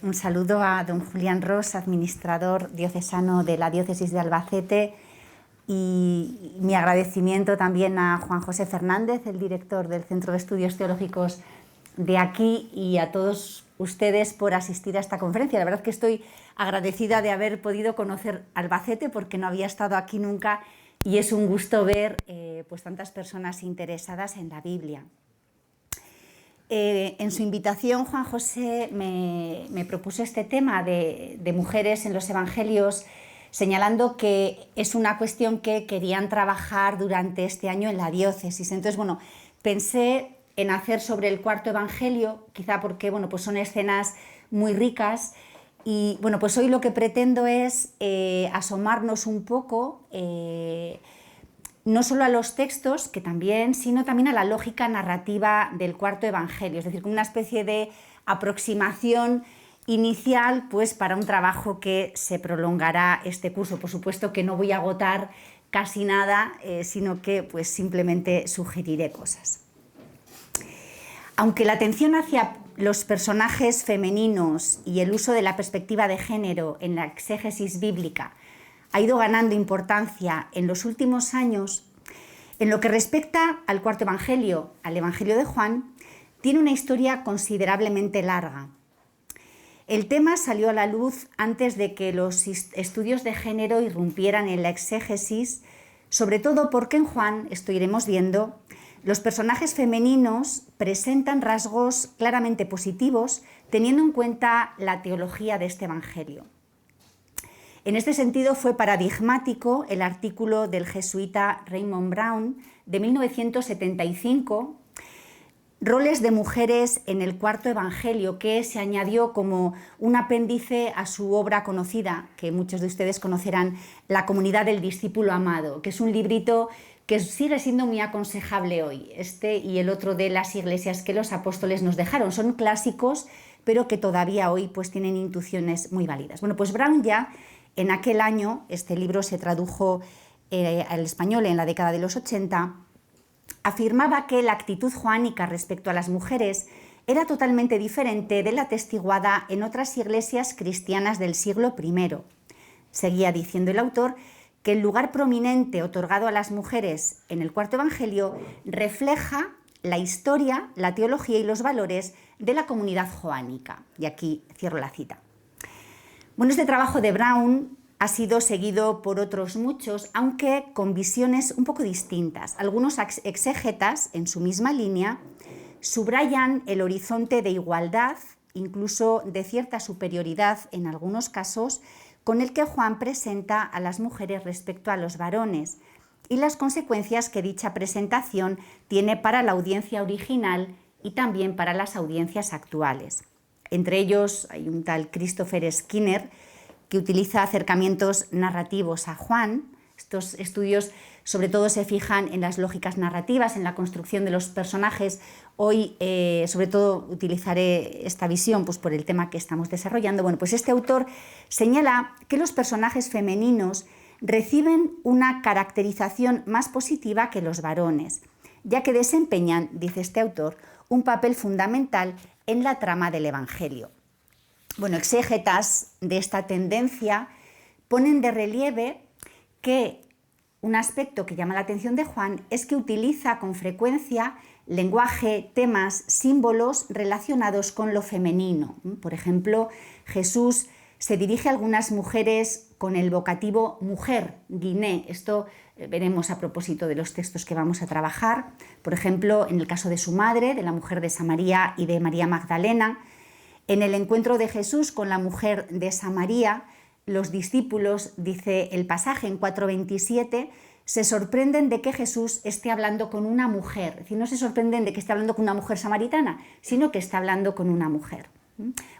un saludo a don Julián Ros, administrador diocesano de la diócesis de Albacete, y mi agradecimiento también a Juan José Fernández, el director del Centro de Estudios Teológicos de aquí, y a todos ustedes por asistir a esta conferencia. La verdad que estoy agradecida de haber podido conocer Albacete porque no había estado aquí nunca y es un gusto ver pues tantas personas interesadas en la Biblia. En su invitación, Juan José me propuso este tema de mujeres en los evangelios, señalando que es una cuestión que querían trabajar durante este año en la diócesis. Entonces, bueno, pensé en hacer sobre el cuarto evangelio, quizá porque, bueno, pues son escenas muy ricas, y bueno, pues hoy lo que pretendo es asomarnos un poco, no solo a los textos, que también, sino también a la lógica narrativa del cuarto evangelio, es decir, como una especie de aproximación inicial pues, para un trabajo que se prolongará este curso. Por supuesto que no voy a agotar casi nada, sino que pues, simplemente sugeriré cosas. Aunque la atención hacia los personajes femeninos y el uso de la perspectiva de género en la exégesis bíblica ha ido ganando importancia en los últimos años, en lo que respecta al cuarto evangelio, al evangelio de Juan, tiene una historia considerablemente larga. El tema salió a la luz antes de que los estudios de género irrumpieran en la exégesis, sobre todo porque en Juan, esto iremos viendo, los personajes femeninos presentan rasgos claramente positivos, teniendo en cuenta la teología de este evangelio. En este sentido fue paradigmático el artículo del jesuita Raymond Brown de 1975, Roles de mujeres en el cuarto evangelio, que se añadió como un apéndice a su obra conocida, que muchos de ustedes conocerán, La comunidad del discípulo amado, que es un librito que sigue siendo muy aconsejable hoy, este y el otro de Las iglesias que los apóstoles nos dejaron. Son clásicos, pero que todavía hoy pues, tienen intuiciones muy válidas. Bueno, pues Brown ya en aquel año, este libro se tradujo al español en la década de los 80, afirmaba que la actitud joánica respecto a las mujeres era totalmente diferente de la atestiguada en otras iglesias cristianas del siglo I. Seguía diciendo el autor que el lugar prominente otorgado a las mujeres en el cuarto evangelio refleja la historia, la teología y los valores de la comunidad joánica. Y aquí cierro la cita. Bueno, este trabajo de Brown ha sido seguido por otros muchos, aunque con visiones un poco distintas. Algunos exégetas, en su misma línea, subrayan el horizonte de igualdad, incluso de cierta superioridad en algunos casos, con el que Juan presenta a las mujeres respecto a los varones, y las consecuencias que dicha presentación tiene para la audiencia original y también para las audiencias actuales. Entre ellos hay un tal Christopher Skinner, que utiliza acercamientos narrativos a Juan. Estos estudios sobre todo se fijan en las lógicas narrativas, en la construcción de los personajes. Hoy sobre todo utilizaré esta visión pues, por el tema que estamos desarrollando. Bueno, pues este autor señala que los personajes femeninos reciben una caracterización más positiva que los varones, ya que desempeñan, dice este autor, un papel fundamental en la trama del Evangelio. Bueno, exégetas de esta tendencia ponen de relieve que un aspecto que llama la atención de Juan es que utiliza con frecuencia lenguaje, temas, símbolos relacionados con lo femenino. Por ejemplo, Jesús se dirige a algunas mujeres con el vocativo mujer, guiné. Esto veremos a propósito de los textos que vamos a trabajar. Por ejemplo, en el caso de su madre, de la mujer de Samaria y de María Magdalena. En el encuentro de Jesús con la mujer de Samaria, los discípulos, dice el pasaje en 4:27, se sorprenden de que Jesús esté hablando con una mujer. Es decir, no se sorprenden de que esté hablando con una mujer samaritana, sino que está hablando con una mujer.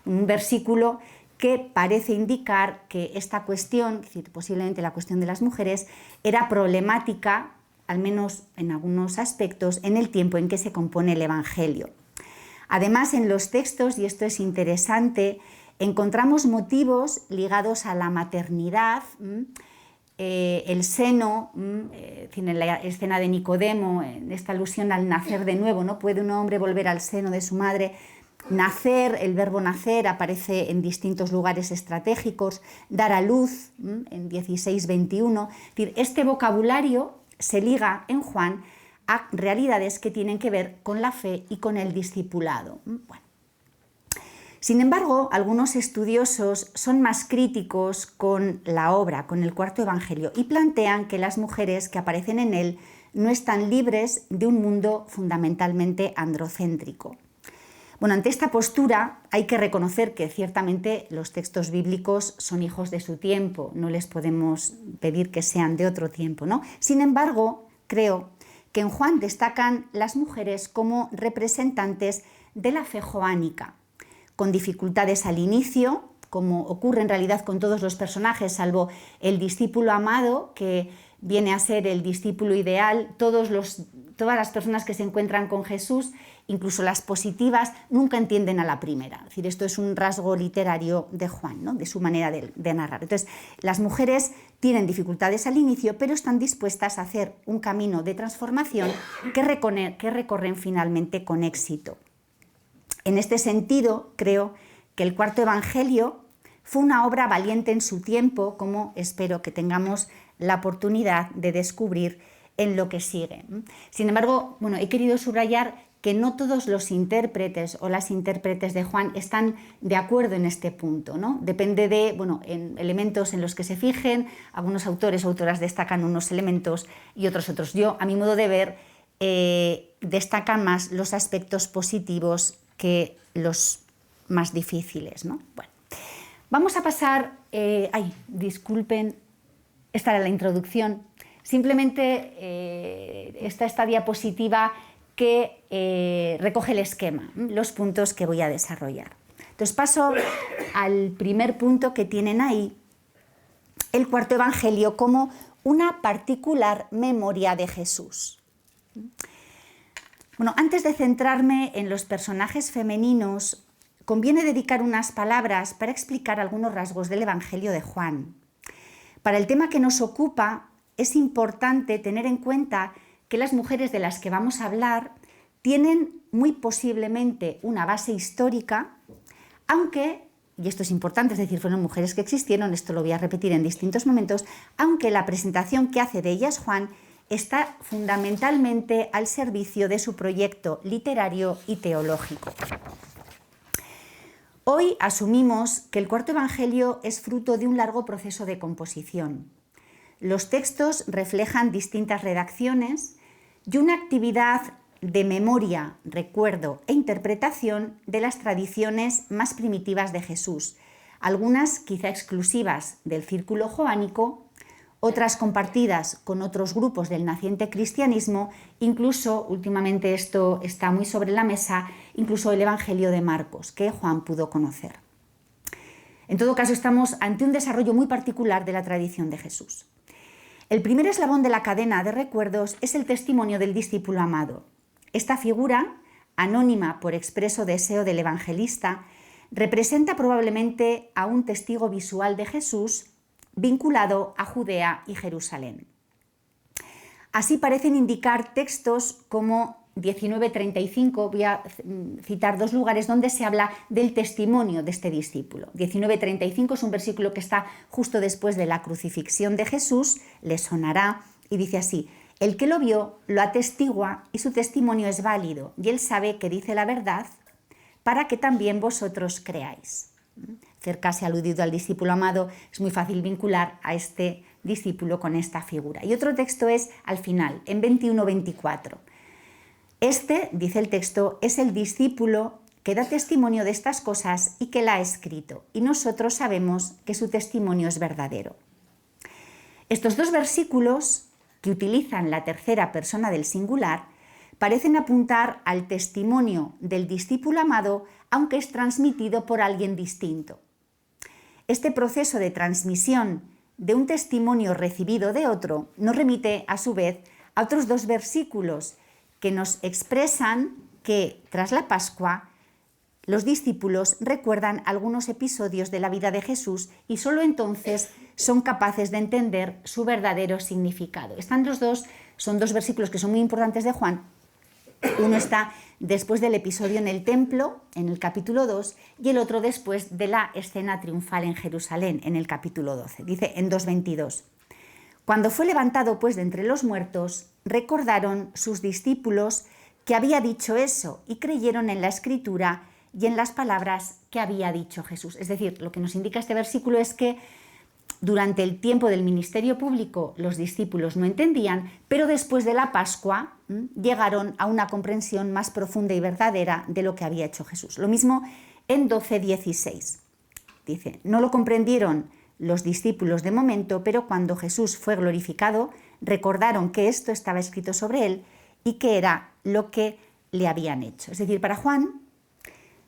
Un versículo que parece indicar que esta cuestión, es decir, posiblemente la cuestión de las mujeres, era problemática, al menos en algunos aspectos, en el tiempo en que se compone el Evangelio. Además, en los textos, y esto es interesante, encontramos motivos ligados a la maternidad, el seno, en la escena de Nicodemo, en esta alusión al nacer de nuevo, ¿no? ¿Puede un hombre volver al seno de su madre? Nacer, el verbo nacer aparece en distintos lugares estratégicos, dar a luz en 16:21. Es decir, este vocabulario se liga en Juan a realidades que tienen que ver con la fe y con el discipulado. Bueno. Sin embargo, algunos estudiosos son más críticos con la obra, con el cuarto evangelio, y plantean que las mujeres que aparecen en él no están libres de un mundo fundamentalmente androcéntrico. Bueno, ante esta postura hay que reconocer que ciertamente los textos bíblicos son hijos de su tiempo, no les podemos pedir que sean de otro tiempo, ¿no? Sin embargo, creo que en Juan destacan las mujeres como representantes de la fe joánica, con dificultades al inicio, como ocurre en realidad con todos los personajes, salvo el discípulo amado, que viene a ser el discípulo ideal. Todas las personas que se encuentran con Jesús, incluso las positivas, nunca entienden a la primera. Es decir, esto es un rasgo literario de Juan, ¿no? De su manera de narrar. Entonces, las mujeres tienen dificultades al inicio, pero están dispuestas a hacer un camino de transformación que recorren finalmente con éxito. En este sentido, creo que el cuarto evangelio fue una obra valiente en su tiempo, como espero que tengamos la oportunidad de descubrir en lo que sigue. Sin embargo, bueno, he querido subrayar que no todos los intérpretes o las intérpretes de Juan están de acuerdo en este punto, ¿no? Depende de, en elementos en los que se fijen. Algunos autores o autoras destacan unos elementos y otros. Yo, a mi modo de ver, destacan más los aspectos positivos que los más difíciles, ¿no? Bueno, vamos a pasar... disculpen, esta era la introducción. Simplemente esta diapositiva que recoge el esquema, los puntos que voy a desarrollar. Entonces paso al primer punto que tienen ahí, el cuarto evangelio como una particular memoria de Jesús. Bueno, antes de centrarme en los personajes femeninos, conviene dedicar unas palabras para explicar algunos rasgos del Evangelio de Juan. Para el tema que nos ocupa, es importante tener en cuenta que las mujeres de las que vamos a hablar tienen muy posiblemente una base histórica, aunque, y esto es importante, es decir, fueron mujeres que existieron, esto lo voy a repetir en distintos momentos, aunque la presentación que hace de ellas Juan está fundamentalmente al servicio de su proyecto literario y teológico. Hoy asumimos que el cuarto evangelio es fruto de un largo proceso de composición. Los textos reflejan distintas redacciones y una actividad de memoria, recuerdo e interpretación de las tradiciones más primitivas de Jesús, algunas quizá exclusivas del círculo joánico, otras compartidas con otros grupos del naciente cristianismo, incluso, últimamente esto está muy sobre la mesa, incluso el Evangelio de Marcos, que Juan pudo conocer. En todo caso, estamos ante un desarrollo muy particular de la tradición de Jesús. El primer eslabón de la cadena de recuerdos es el testimonio del discípulo amado. Esta figura, anónima por expreso deseo del evangelista, representa probablemente a un testigo visual de Jesús vinculado a Judea y Jerusalén. Así parecen indicar textos como 19:35, voy a citar dos lugares donde se habla del testimonio de este discípulo. 19:35 es un versículo que está justo después de la crucifixión de Jesús, le sonará, y dice así: el que lo vio lo atestigua y su testimonio es válido, y él sabe que dice la verdad para que también vosotros creáis. Casi aludido al discípulo amado, es muy fácil vincular a este discípulo con esta figura. Y otro texto es al final, en 21:24. Este, dice el texto, es el discípulo que da testimonio de estas cosas y que la ha escrito, y nosotros sabemos que su testimonio es verdadero. Estos dos versículos, que utilizan la tercera persona del singular, parecen apuntar al testimonio del discípulo amado, aunque es transmitido por alguien distinto. Este proceso de transmisión de un testimonio recibido de otro nos remite, a su vez, a otros dos versículos que nos expresan que, tras la Pascua, los discípulos recuerdan algunos episodios de la vida de Jesús y solo entonces son capaces de entender su verdadero significado. Son dos versículos que son muy importantes de Juan Uno está después del episodio en el templo, en el capítulo 2, y el otro después de la escena triunfal en Jerusalén, en el capítulo 12. Dice en 2:22. Cuando fue levantado pues de entre los muertos, recordaron sus discípulos que había dicho eso y creyeron en la Escritura y en las palabras que había dicho Jesús. Es decir, lo que nos indica este versículo es que durante el tiempo del ministerio público los discípulos no entendían, pero después de la Pascua llegaron a una comprensión más profunda y verdadera de lo que había hecho Jesús. Lo mismo en 12:16. Dice, no lo comprendieron los discípulos de momento, pero cuando Jesús fue glorificado, recordaron que esto estaba escrito sobre él y que era lo que le habían hecho. Es decir, para Juan,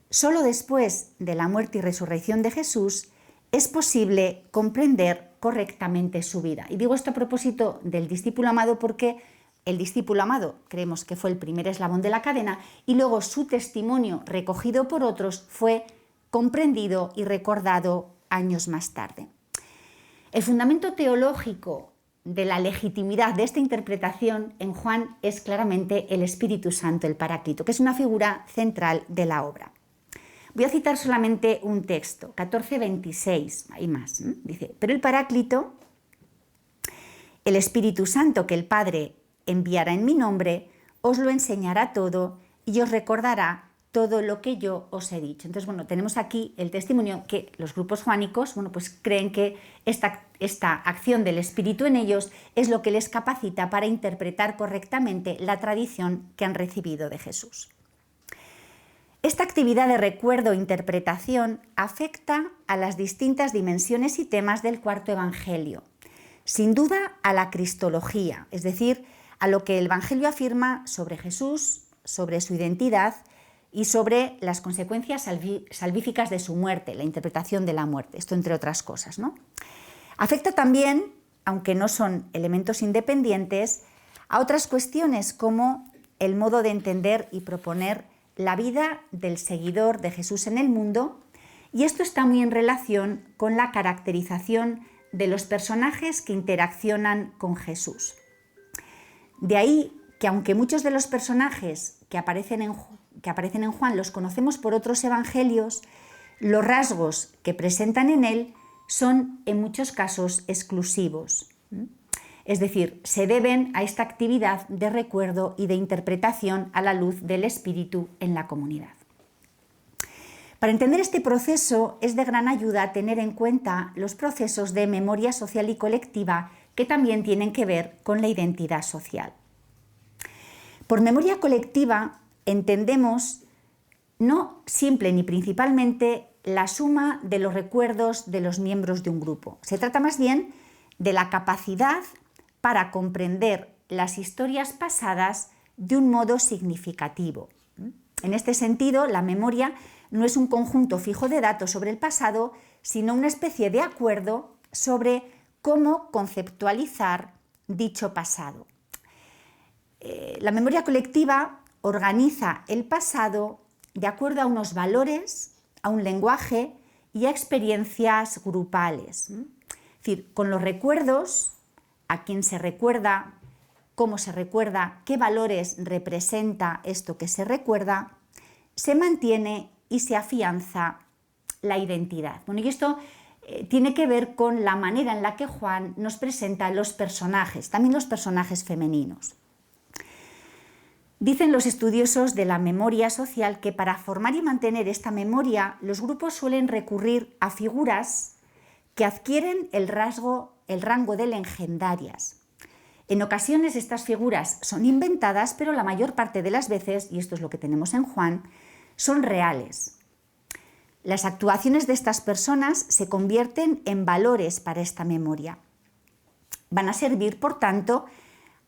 solo después de la muerte y resurrección de Jesús es posible comprender correctamente su vida. Y digo esto a propósito del discípulo amado porque el discípulo amado creemos que fue el primer eslabón de la cadena y luego su testimonio recogido por otros fue comprendido y recordado años más tarde. El fundamento teológico de la legitimidad de esta interpretación en Juan es claramente el Espíritu Santo, el Paráclito, que es una figura central de la obra. Voy a citar solamente un texto, 14:26, hay más. Dice, pero el Paráclito, el Espíritu Santo que el Padre enviará en mi nombre, os lo enseñará todo y os recordará todo lo que yo os he dicho. Entonces, tenemos aquí el testimonio que los grupos juánicos, pues creen que esta acción del Espíritu en ellos es lo que les capacita para interpretar correctamente la tradición que han recibido de Jesús. Esta actividad de recuerdo e interpretación afecta a las distintas dimensiones y temas del cuarto Evangelio. Sin duda a la cristología, es decir, a lo que el Evangelio afirma sobre Jesús, sobre su identidad y sobre las consecuencias salvíficas de su muerte, la interpretación de la muerte, esto entre otras cosas, ¿no? Afecta también, aunque no son elementos independientes, a otras cuestiones como el modo de entender y proponer la vida del seguidor de Jesús en el mundo, y esto está muy en relación con la caracterización de los personajes que interaccionan con Jesús. De ahí que aunque muchos de los personajes que aparecen en Juan los conocemos por otros evangelios, los rasgos que presentan en él son en muchos casos exclusivos. Es decir, se deben a esta actividad de recuerdo y de interpretación a la luz del Espíritu en la comunidad. Para entender este proceso es de gran ayuda tener en cuenta los procesos de memoria social y colectiva que también tienen que ver con la identidad social. Por memoria colectiva entendemos no simple ni principalmente la suma de los recuerdos de los miembros de un grupo. Se trata más bien de la capacidad para comprender las historias pasadas de un modo significativo. En este sentido, la memoria no es un conjunto fijo de datos sobre el pasado, sino una especie de acuerdo sobre cómo conceptualizar dicho pasado. La memoria colectiva organiza el pasado de acuerdo a unos valores, a un lenguaje y a experiencias grupales. Es decir, con los recuerdos, a quién se recuerda, cómo se recuerda, qué valores representa esto que se recuerda, se mantiene y se afianza la identidad. Y esto tiene que ver con la manera en la que Juan nos presenta los personajes, también los personajes femeninos. Dicen los estudiosos de la memoria social que para formar y mantener esta memoria, los grupos suelen recurrir a figuras que adquieren el rango de legendarias. En ocasiones estas figuras son inventadas, pero la mayor parte de las veces, y esto es lo que tenemos en Juan, son reales. Las actuaciones de estas personas se convierten en valores para esta memoria. Van a servir, por tanto,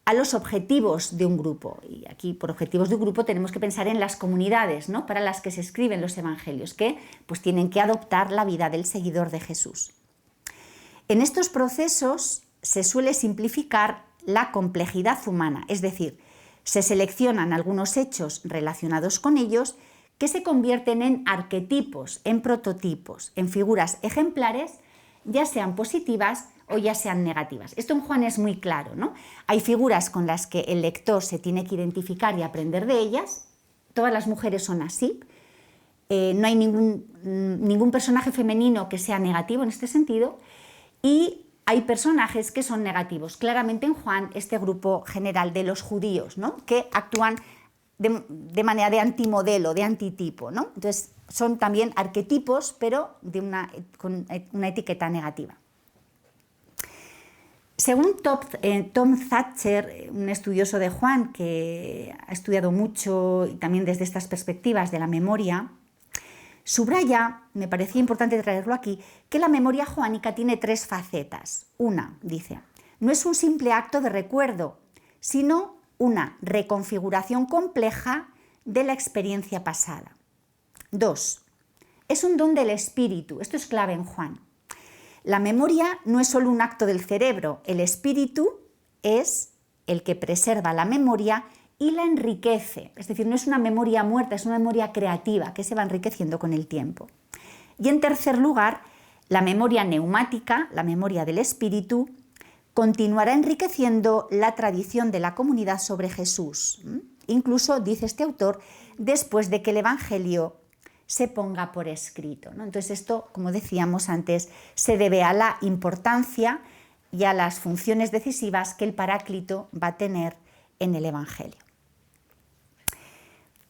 a los objetivos de un grupo. Y aquí, por objetivos de un grupo, tenemos que pensar en las comunidades, ¿no?, para las que se escriben los evangelios, que pues tienen que adoptar la vida del seguidor de Jesús. En estos procesos se suele simplificar la complejidad humana, es decir, se seleccionan algunos hechos relacionados con ellos que se convierten en arquetipos, en prototipos, en figuras ejemplares, ya sean positivas o ya sean negativas. Esto en Juan es muy claro, ¿no? Hay figuras con las que el lector se tiene que identificar y aprender de ellas. Todas las mujeres son así. No hay ningún personaje femenino que sea negativo en este sentido. Y hay personajes que son negativos. Claramente en Juan, este grupo general de los judíos, ¿no? Que actúan de manera de antimodelo, de antitipo, ¿no? Entonces, son también arquetipos, pero con una etiqueta negativa. Según Tom Thatcher, un estudioso de Juan que ha estudiado mucho y también desde estas perspectivas de la memoria, subraya, me parecía importante traerlo aquí, que la memoria joánica tiene 3 facetas. Una, dice, no es un simple acto de recuerdo, sino una reconfiguración compleja de la experiencia pasada. 2, es un don del espíritu, esto es clave en Juan. La memoria no es solo un acto del cerebro, el espíritu es el que preserva la memoria y la enriquece, es decir, no es una memoria muerta, es una memoria creativa que se va enriqueciendo con el tiempo. Y en tercer lugar, la memoria neumática, la memoria del espíritu, continuará enriqueciendo la tradición de la comunidad sobre Jesús. Incluso, dice este autor, después de que el Evangelio se ponga por escrito, ¿no? Entonces esto, como decíamos antes, se debe a la importancia y a las funciones decisivas que el Paráclito va a tener en el Evangelio.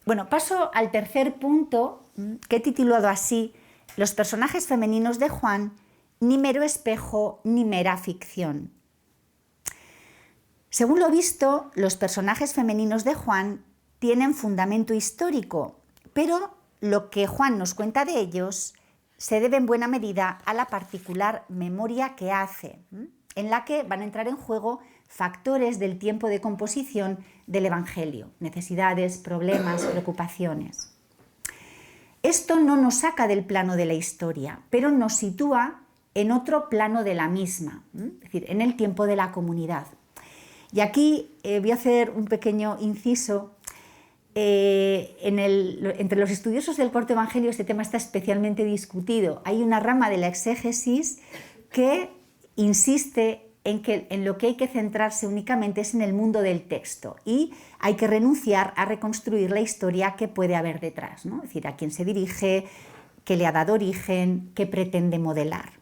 Bueno, paso al tercer punto, que he titulado así, los personajes femeninos de Juan, ni mero espejo ni mera ficción. Según lo visto, los personajes femeninos de Juan tienen fundamento histórico, pero lo que Juan nos cuenta de ellos se debe en buena medida a la particular memoria que hace, en la que van a entrar en juego factores del tiempo de composición del Evangelio, necesidades, problemas, preocupaciones. Esto no nos saca del plano de la historia, pero nos sitúa en otro plano de la misma, es decir, en el tiempo de la comunidad. Y aquí voy a hacer un pequeño inciso. Entre los estudiosos del Cuarto Evangelio este tema está especialmente discutido. Hay una rama de la exégesis que insiste en lo que hay que centrarse únicamente es en el mundo del texto y hay que renunciar a reconstruir la historia que puede haber detrás, ¿no? Es decir, a quién se dirige, qué le ha dado origen, qué pretende modelar.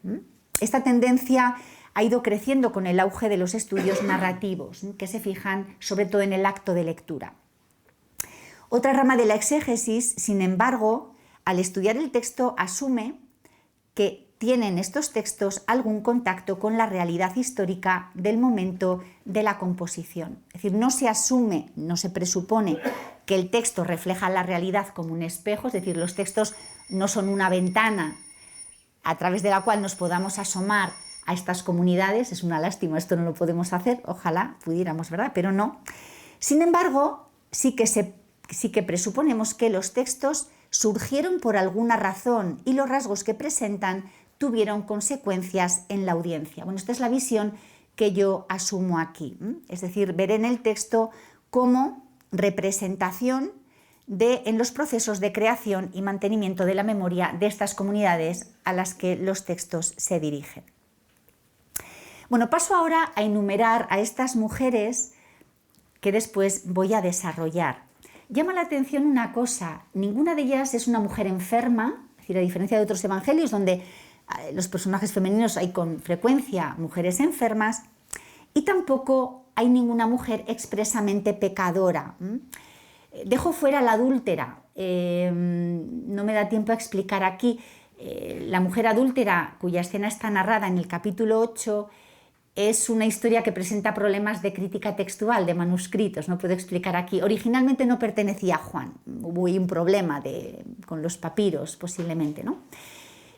Esta tendencia ha ido creciendo con el auge de los estudios narrativos, que se fijan sobre todo en el acto de lectura. Otra rama de la exégesis, sin embargo, al estudiar el texto asume que tienen estos textos algún contacto con la realidad histórica del momento de la composición. Es decir, no se asume, no se presupone que el texto refleja la realidad como un espejo, es decir, los textos no son una ventana a través de la cual nos podamos asomar a estas comunidades. Es una lástima, esto no lo podemos hacer, ojalá pudiéramos, ¿verdad? Pero no. Sin embargo, sí que presuponemos que los textos surgieron por alguna razón y los rasgos que presentan tuvieron consecuencias en la audiencia. Bueno, esta es la visión que yo asumo aquí, es decir, ver en el texto como representación en los procesos de creación y mantenimiento de la memoria de estas comunidades a las que los textos se dirigen. Bueno, paso ahora a enumerar a estas mujeres que después voy a desarrollar. Llama la atención una cosa, ninguna de ellas es una mujer enferma, es decir, a diferencia de otros evangelios donde los personajes femeninos hay con frecuencia mujeres enfermas, y tampoco hay ninguna mujer expresamente pecadora. Dejo fuera la adúltera, no me da tiempo a explicar aquí. La mujer adúltera, cuya escena está narrada en el capítulo 8, es una historia que presenta problemas de crítica textual, de manuscritos, no puedo explicar aquí. Originalmente no pertenecía a Juan, hubo un problema con los papiros posiblemente, ¿no?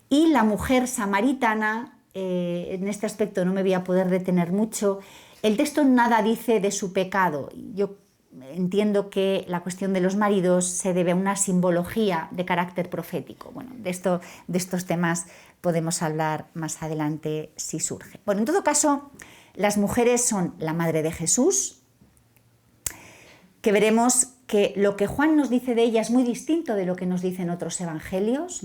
Y la mujer samaritana, en este aspecto no me voy a poder detener mucho, el texto nada dice de su pecado. Yo entiendo que la cuestión de los maridos se debe a una simbología de carácter profético. Bueno, de estos temas podemos hablar más adelante si surge. Bueno, en todo caso, las mujeres son la madre de Jesús, que veremos que lo que Juan nos dice de ella es muy distinto de lo que nos dicen otros evangelios.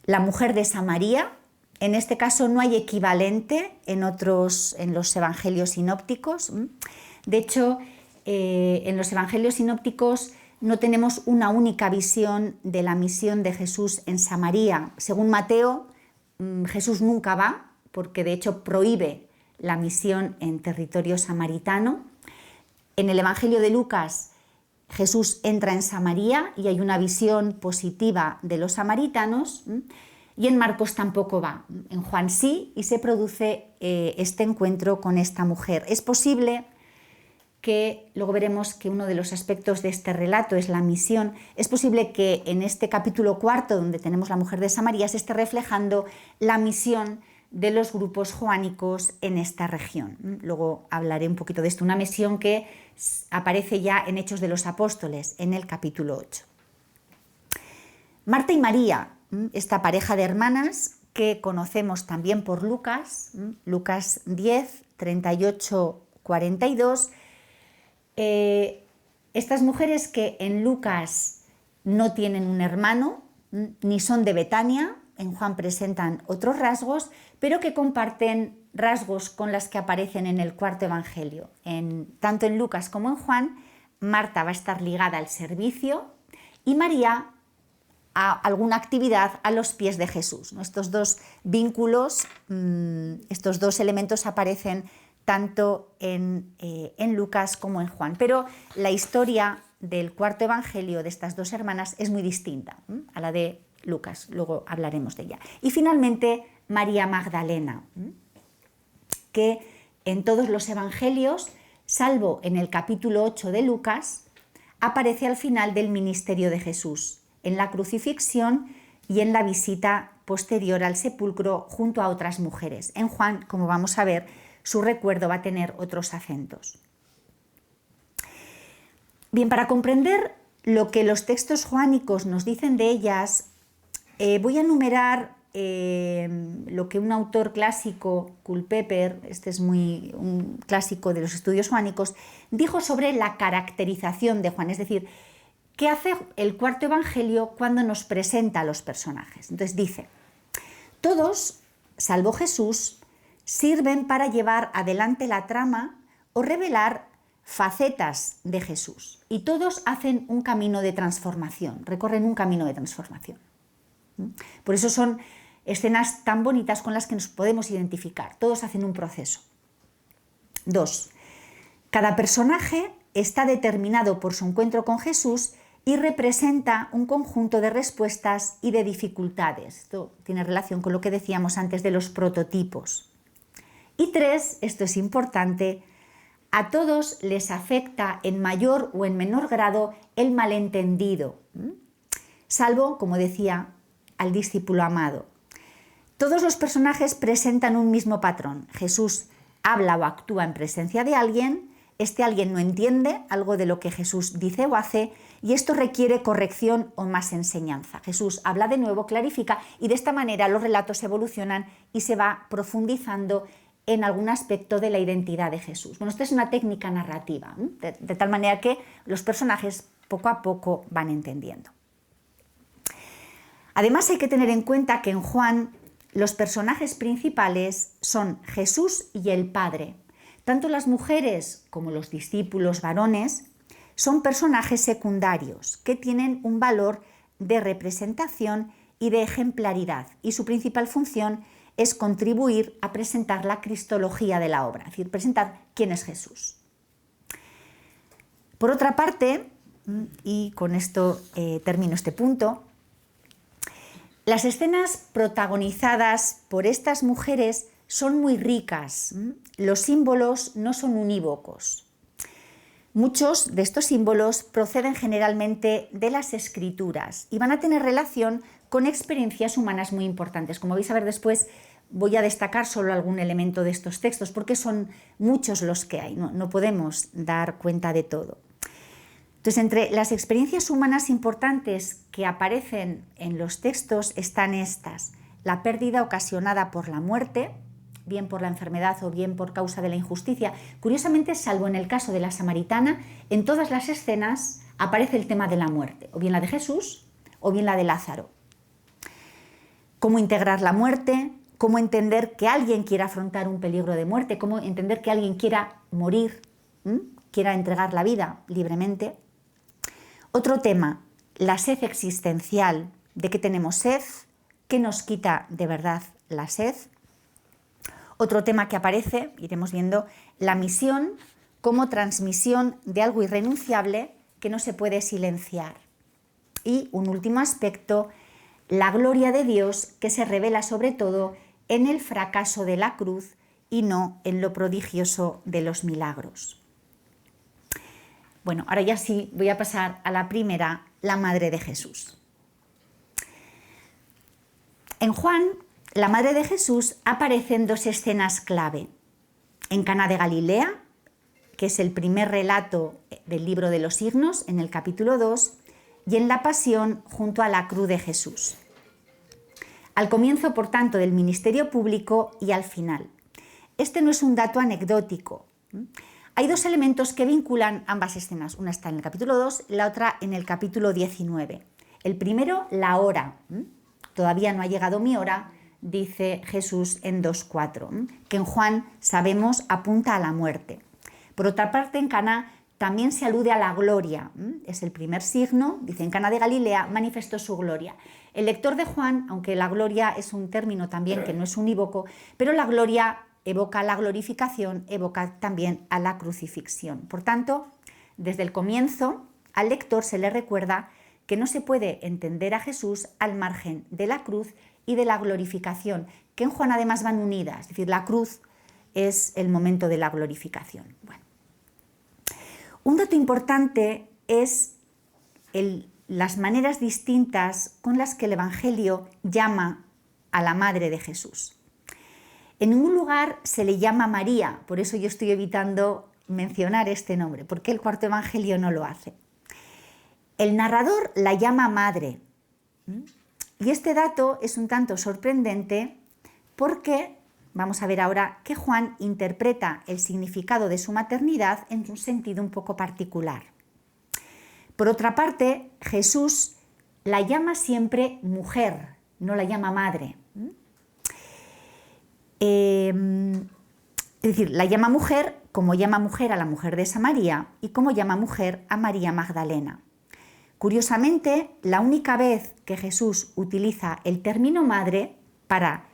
La mujer de Samaria, En este caso no hay equivalente en los evangelios sinópticos. De hecho, en los evangelios sinópticos no tenemos una única visión de la misión de Jesús en Samaria. Según Mateo, Jesús nunca va, porque de hecho prohíbe la misión en territorio samaritano. En el Evangelio de Lucas, Jesús entra en Samaria y hay una visión positiva de los samaritanos. Y en Marcos tampoco va. En Juan sí, y se produce este encuentro con esta mujer. Es posible que, luego veremos que uno de los aspectos de este relato es la misión, es posible que en este capítulo 4, donde tenemos la mujer de Samaria, se esté reflejando la misión de los grupos joánicos en esta región. Luego hablaré un poquito de esto, una misión que aparece ya en Hechos de los Apóstoles, en el capítulo 8. Marta y María, esta pareja de hermanas que conocemos también por Lucas, Lucas 10, 38, 42, estas mujeres que en Lucas no tienen un hermano, ni son de Betania, en Juan presentan otros rasgos, pero que comparten rasgos con las que aparecen en el cuarto evangelio. Tanto en Lucas como en Juan, Marta va a estar ligada al servicio y María a alguna actividad a los pies de Jesús. Estos dos vínculos, estos dos elementos aparecen tanto en Lucas como en Juan. Pero la historia del cuarto evangelio de estas dos hermanas es muy distinta a la de Lucas, luego hablaremos de ella. Y finalmente María Magdalena, que en todos los evangelios, salvo en el capítulo 8 de Lucas, aparece al final del ministerio de Jesús, en la crucifixión y en la visita posterior al sepulcro junto a otras mujeres. En Juan, como vamos a ver, su recuerdo va a tener otros acentos. Bien, para comprender lo que los textos joánicos nos dicen de ellas, voy a enumerar lo que un autor clásico, Culpeper, este es un clásico de los estudios joánicos, dijo sobre la caracterización de Juan, es decir, ¿qué hace el cuarto evangelio cuando nos presenta a los personajes? Entonces dice, todos, salvo Jesús, sirven para llevar adelante la trama o revelar facetas de Jesús. Y todos hacen un camino de transformación, recorren un camino de transformación. Por eso son escenas tan bonitas con las que nos podemos identificar. Todos hacen un proceso. 2. Cada personaje está determinado por su encuentro con Jesús y representa un conjunto de respuestas y de dificultades. Esto tiene relación con lo que decíamos antes de los prototipos. Y 3, esto es importante, a todos les afecta en mayor o en menor grado el malentendido, salvo, como decía, al discípulo amado. Todos los personajes presentan un mismo patrón. Jesús habla o actúa en presencia de alguien, este alguien no entiende algo de lo que Jesús dice o hace y esto requiere corrección o más enseñanza. Jesús habla de nuevo, clarifica y de esta manera los relatos evolucionan y se va profundizando en algún aspecto de la identidad de Jesús. Bueno, esto es una técnica narrativa, de tal manera que los personajes poco a poco van entendiendo. Además hay que tener en cuenta que en Juan los personajes principales son Jesús y el Padre. Tanto las mujeres como los discípulos varones son personajes secundarios que tienen un valor de representación y de ejemplaridad y su principal función es contribuir a presentar la cristología de la obra, es decir, presentar quién es Jesús. Por otra parte, y con esto termino este punto, las escenas protagonizadas por estas mujeres son muy ricas, los símbolos no son unívocos. Muchos de estos símbolos proceden generalmente de las escrituras y van a tener relación con experiencias humanas muy importantes. Como vais a ver después, voy a destacar solo algún elemento de estos textos porque son muchos los que hay, no podemos dar cuenta de todo. Entonces, entre las experiencias humanas importantes que aparecen en los textos están estas: la pérdida ocasionada por la muerte, bien por la enfermedad o bien por causa de la injusticia. Curiosamente, salvo en el caso de la samaritana, en todas las escenas aparece el tema de la muerte, o bien la de Jesús o bien la de Lázaro. Cómo integrar la muerte, cómo entender que alguien quiera afrontar un peligro de muerte, cómo entender que alguien quiera morir, quiera entregar la vida libremente. Otro tema, la sed existencial, ¿de qué tenemos sed? ¿Qué nos quita de verdad la sed? Otro tema que aparece, iremos viendo, la misión como transmisión de algo irrenunciable que no se puede silenciar. Y un último aspecto, la gloria de Dios que se revela sobre todo en el fracaso de la cruz y no en lo prodigioso de los milagros. Bueno, ahora ya sí voy a pasar a la primera, la Madre de Jesús. En Juan, la Madre de Jesús aparece en dos escenas clave. En Caná de Galilea, que es el primer relato del libro de los signos, en el capítulo 2, y en la Pasión junto a la cruz de Jesús. Al comienzo, por tanto, del ministerio público y al final. Este no es un dato anecdótico. Hay dos elementos que vinculan ambas escenas. Una está en el capítulo 2, la otra en el capítulo 19. El primero, la hora. Todavía no ha llegado mi hora, dice Jesús en 2:4, que en Juan sabemos apunta a la muerte. Por otra parte, en Caná también se alude a la gloria. Es el primer signo, dice, en Caná de Galilea manifestó su gloria. El lector de Juan, aunque la gloria es un término también que no es unívoco, pero la gloria evoca la glorificación, evoca también a la crucifixión. Por tanto, desde el comienzo, al lector se le recuerda que no se puede entender a Jesús al margen de la cruz y de la glorificación, que en Juan además van unidas, es decir, la cruz es el momento de la glorificación. Bueno. Un dato importante es las maneras distintas con las que el Evangelio llama a la Madre de Jesús. En ningún lugar se le llama María, por eso yo estoy evitando mencionar este nombre, porque el cuarto Evangelio no lo hace. El narrador la llama Madre, y este dato es un tanto sorprendente porque vamos a ver ahora que Juan interpreta el significado de su maternidad en un sentido un poco particular. Por otra parte, Jesús la llama siempre mujer, no la llama madre. Es decir, la llama mujer como llama mujer a la mujer de Samaria y como llama mujer a María Magdalena. Curiosamente, la única vez que Jesús utiliza el término madre para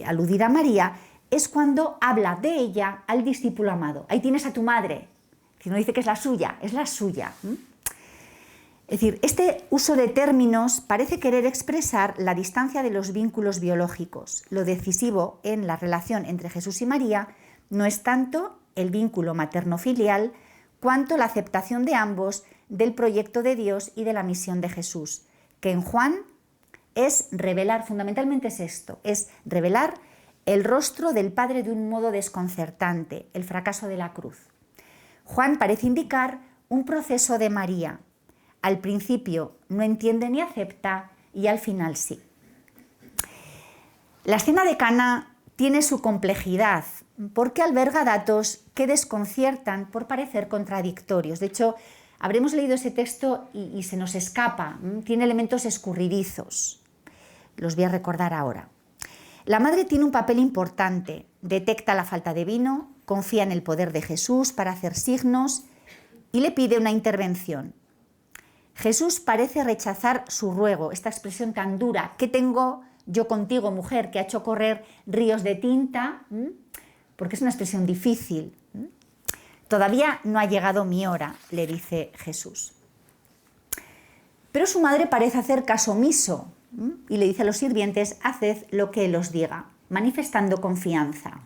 aludir a María es cuando habla de ella al discípulo amado. Ahí tienes a tu madre. Si no dice que es la suya, es la suya. Es decir, este uso de términos parece querer expresar la distancia de los vínculos biológicos. Lo decisivo en la relación entre Jesús y María no es tanto el vínculo materno-filial cuanto la aceptación de ambos del proyecto de Dios y de la misión de Jesús, que en Juan es revelar, fundamentalmente es esto, es revelar el rostro del Padre de un modo desconcertante, el fracaso de la cruz. Juan parece indicar un proceso de María. Al principio no entiende ni acepta y al final sí. La escena de Caná tiene su complejidad porque alberga datos que desconciertan por parecer contradictorios. De hecho, habremos leído ese texto y se nos escapa, tiene elementos escurridizos. Los voy a recordar ahora. La madre tiene un papel importante, detecta la falta de vino, confía en el poder de Jesús para hacer signos y le pide una intervención. Jesús parece rechazar su ruego, esta expresión tan dura, ¿qué tengo yo contigo, mujer?, que ha hecho correr ríos de tinta, porque es una expresión difícil. Todavía no ha llegado mi hora, le dice Jesús. Pero su madre parece hacer caso omiso y le dice a los sirvientes, haced lo que él os diga, manifestando confianza.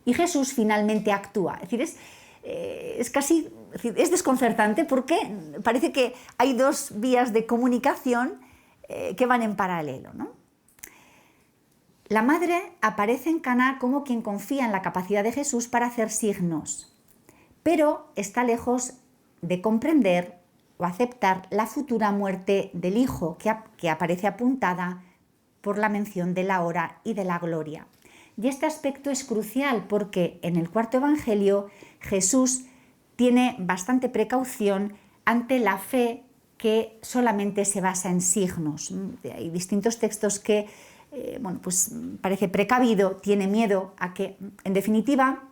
Y Jesús finalmente actúa. Es decir, es desconcertante porque parece que hay dos vías de comunicación que van en paralelo, ¿no? La madre aparece en Caná como quien confía en la capacidad de Jesús para hacer signos, pero está lejos de comprender o aceptar la futura muerte del Hijo que aparece apuntada por la mención de la hora y de la gloria. Y este aspecto es crucial porque en el cuarto Evangelio Jesús tiene bastante precaución ante la fe que solamente se basa en signos. Hay distintos textos que bueno, pues parece precavido, tiene miedo a que, en definitiva,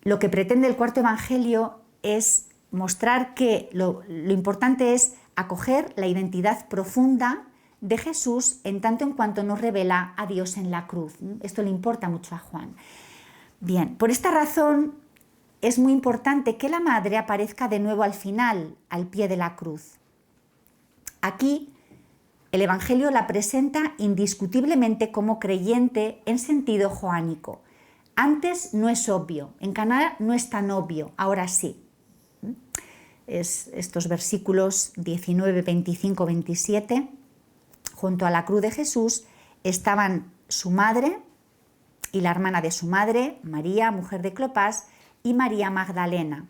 lo que pretende el cuarto evangelio es mostrar que lo importante es acoger la identidad profunda de Jesús en tanto en cuanto nos revela a Dios en la cruz. Esto le importa mucho a Juan. Bien, por esta razón es muy importante que la madre aparezca de nuevo al final, al pie de la cruz. Aquí el Evangelio la presenta indiscutiblemente como creyente en sentido joánico. Antes no es obvio, en Caná no es tan obvio, ahora sí. Estos versículos 19, 25, 27, junto a la cruz de Jesús estaban su madre y la hermana de su madre, María, mujer de Clopas, y María Magdalena.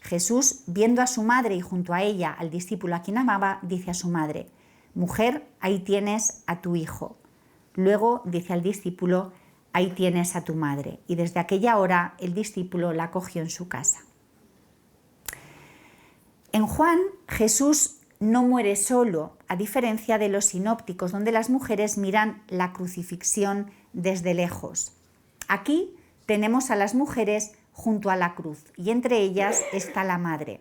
Jesús, viendo a su madre y junto a ella al discípulo a quien amaba, dice a su madre: «Mujer, ahí tienes a tu hijo». Luego dice al discípulo: «Ahí tienes a tu madre». Y desde aquella hora el discípulo la acogió en su casa. En Juan, Jesús no muere solo, a diferencia de los sinópticos, donde las mujeres miran la crucifixión desde lejos. Aquí tenemos a las mujeres junto a la cruz y entre ellas está la madre.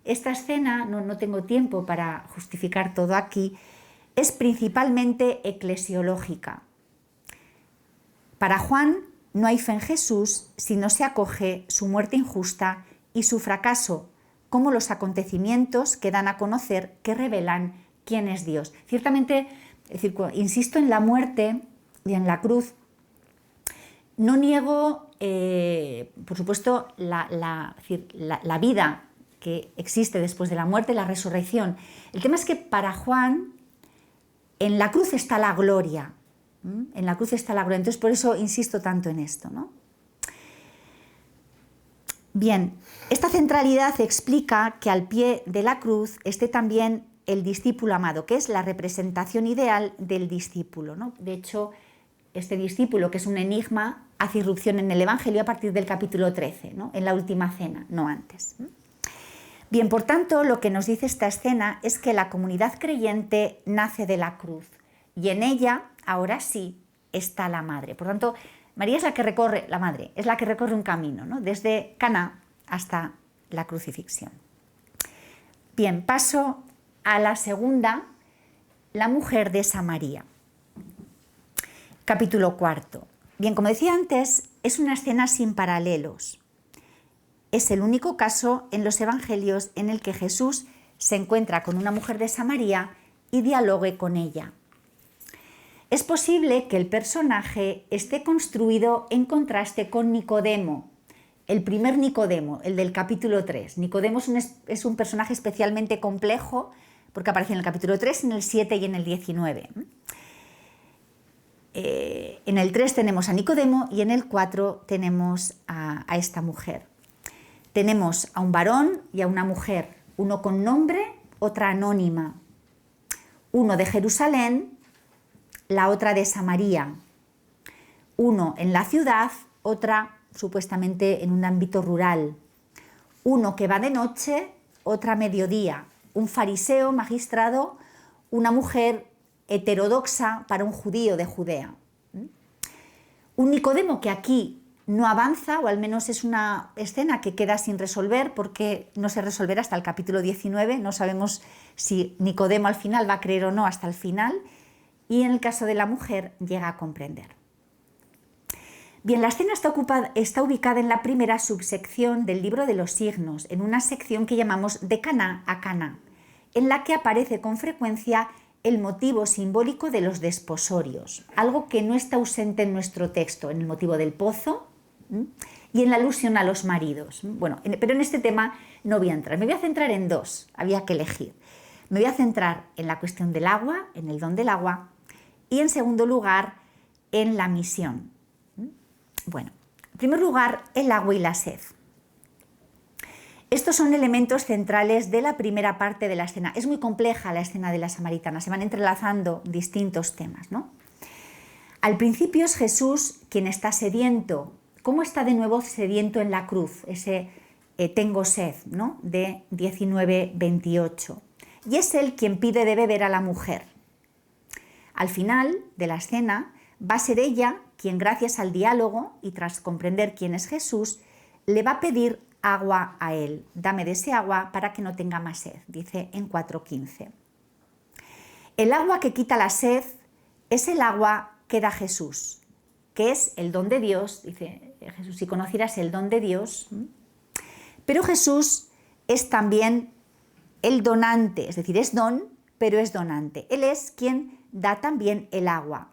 Esta escena, no tengo tiempo para justificar todo aquí, es principalmente eclesiológica. Para Juan no hay fe en Jesús si no se acoge su muerte injusta y su fracaso como los acontecimientos que dan a conocer, que revelan quién es Dios. Ciertamente, es decir, insisto en la muerte y en la cruz. No niego, por supuesto, la vida que existe después de la muerte, la resurrección. El tema es que para Juan, en la cruz está la gloria. En la cruz está la gloria. Entonces, por eso insisto tanto en esto, ¿no? Bien, esta centralidad explica que al pie de la cruz esté también el discípulo amado, que es la representación ideal del discípulo, ¿no? De hecho, este discípulo, que es un enigma, hace irrupción en el Evangelio a partir del capítulo 13, ¿no? En la última cena, no antes. Bien, por tanto, lo que nos dice esta escena es que la comunidad creyente nace de la cruz y en ella, ahora sí, está la madre. Por tanto, María es la que recorre, la madre, es la que recorre un camino, ¿no? Desde Caná hasta la crucifixión. Bien, paso a la segunda, la mujer de Samaria. Capítulo 4. Bien, como decía antes, es una escena sin paralelos. Es el único caso en los evangelios en el que Jesús se encuentra con una mujer de Samaria y dialogue con ella. Es posible que el personaje esté construido en contraste con Nicodemo, el primer Nicodemo, el del capítulo 3. Nicodemo es un personaje especialmente complejo porque aparece en el capítulo 3, en el 7 y en el 19. En el 3 tenemos a Nicodemo y en el 4 tenemos a esta mujer. Tenemos a un varón y a una mujer, uno con nombre, otra anónima. Uno de Jerusalén, la otra de Samaria. Uno en la ciudad, otra supuestamente en un ámbito rural. Uno que va de noche, otra a mediodía. Un fariseo, magistrado, una mujer heterodoxa para un judío de Judea. Un Nicodemo que aquí no avanza, o al menos es una escena que queda sin resolver porque no se resolverá hasta el capítulo 19, no sabemos si Nicodemo al final va a creer o no hasta el final, y en el caso de la mujer llega a comprender. Bien, la escena está ubicada en la primera subsección del libro de los signos, en una sección que llamamos de Caná a Caná, en la que aparece con frecuencia el motivo simbólico de los desposorios, algo que no está ausente en nuestro texto, en el motivo del pozo y en la alusión a los maridos. Bueno, pero en este tema no voy a entrar, me voy a centrar en dos, había que elegir. Me voy a centrar en la cuestión del agua, en el don del agua, y en segundo lugar, en la misión. Bueno, en primer lugar, el agua y la sed. Estos son elementos centrales de la primera parte de la escena. Es muy compleja la escena de la samaritana, se van entrelazando distintos temas, ¿no? Al principio es Jesús quien está sediento. ¿Cómo está de nuevo sediento en la cruz? Ese tengo sed, ¿no? De 19:28. Y es él quien pide de beber a la mujer. Al final de la escena va a ser ella quien, gracias al diálogo y tras comprender quién es Jesús, le va a pedir agua a él. Dame de ese agua para que no tenga más sed, dice en 4:15. El agua que quita la sed es el agua que da Jesús, que es el don de Dios, dice Jesús, si conocieras el don de Dios. Pero Jesús es también el donante, es decir, es don, pero es donante. Él es quien da también el agua.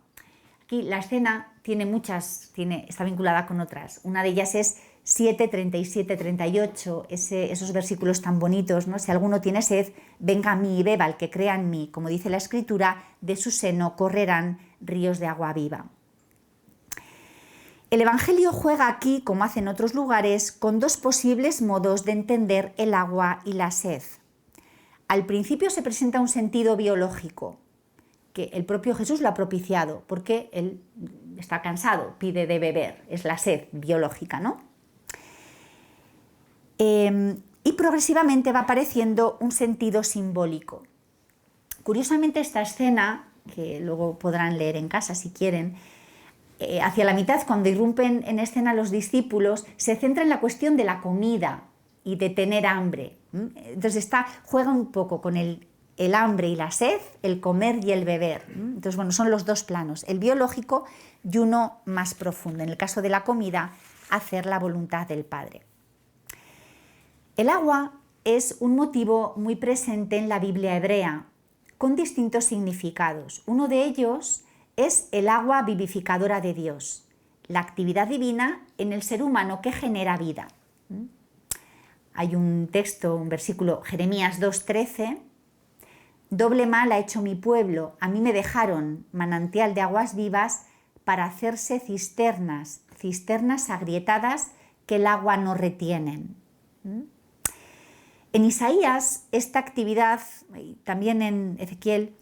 Aquí la escena tiene muchas, está vinculada con otras. Una de ellas es 7, 37, 38, esos versículos tan bonitos, ¿no? Si alguno tiene sed, venga a mí y beba, el que crea en mí. Como dice la Escritura, de su seno correrán ríos de agua viva. El Evangelio juega aquí, como hace en otros lugares, con dos posibles modos de entender el agua y la sed. Al principio se presenta un sentido biológico, que el propio Jesús lo ha propiciado, porque él está cansado, pide de beber, es la sed biológica, ¿no? Y progresivamente va apareciendo un sentido simbólico. Curiosamente, esta escena, que luego podrán leer en casa si quieren, hacia la mitad, cuando irrumpen en escena los discípulos, se centra en la cuestión de la comida y de tener hambre. Entonces juega un poco con el hambre y la sed, el comer y el beber. Entonces, bueno, son los dos planos, el biológico y uno más profundo. En el caso de la comida, hacer la voluntad del Padre. El agua es un motivo muy presente en la Biblia hebrea, con distintos significados. Uno de ellos es el agua vivificadora de Dios, la actividad divina en el ser humano que genera vida. Hay un texto, un versículo, Jeremías 2:13, doble mal ha hecho mi pueblo, a mí me dejaron manantial de aguas vivas para hacerse cisternas agrietadas que el agua no retienen. En Isaías, esta actividad, y también en Ezequiel,